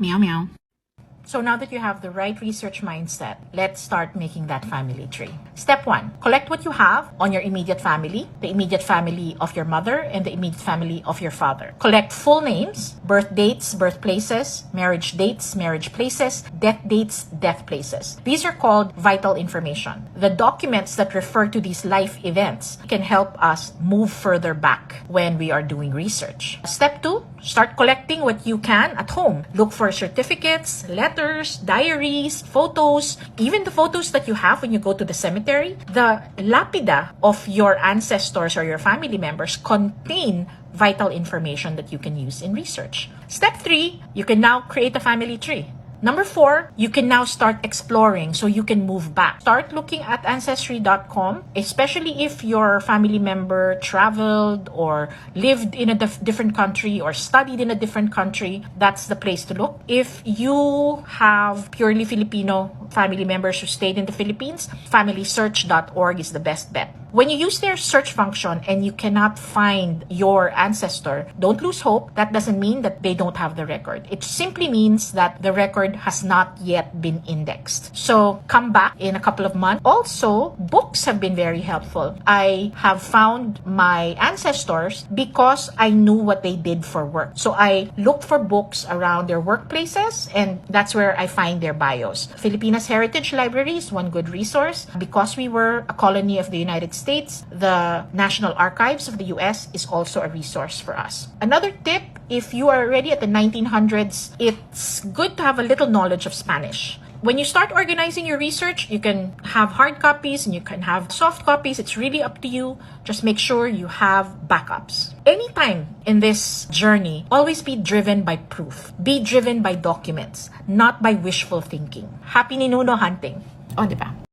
Meow meow. So now that you have the right research mindset, let's start making that family tree. Step 1, collect what you have on your immediate family, the immediate family of your mother, and the immediate family of your father. Collect full names, birth dates, birthplaces, marriage dates, marriage places, death dates, death places. These are called vital information. The documents that refer to these life events can help us move further back when we are doing research. Step 2, start collecting what you can at home. Look for certificates, letters, diaries, photos, even the photos that you have when you go to the cemetery. The lapida of your ancestors or your family members contain vital information that you can use in research. Step 3, you can now create a family tree. Number 4, you can now start exploring so you can move back. Start looking at Ancestry.com, especially if your family member traveled or lived in a different country or studied in a different country. That's the place to look. If you have purely Filipino family members who stayed in the Philippines, FamilySearch.org is the best bet. When you use their search function and you cannot find your ancestor, don't lose hope. That doesn't mean that they don't have the record. It simply means that the record has not yet been indexed. So come back in a couple of months. Also, books have been very helpful. I have found my ancestors because I knew what they did for work. So I looked for books around their workplaces, and that's where I find their bios. Filipinas Heritage Library is one good resource. Because we were a colony of the United States, the National Archives of the US is also a resource for us. Another tip, if you are already at the 1900s, it's good to have a little knowledge of Spanish. When you start organizing your research, you can have hard copies and you can have soft copies. It's really up to you. Just make sure you have backups. Anytime in this journey, always be driven by proof. Be driven by documents, not by wishful thinking. Happy Ninuno hunting. O, di ba?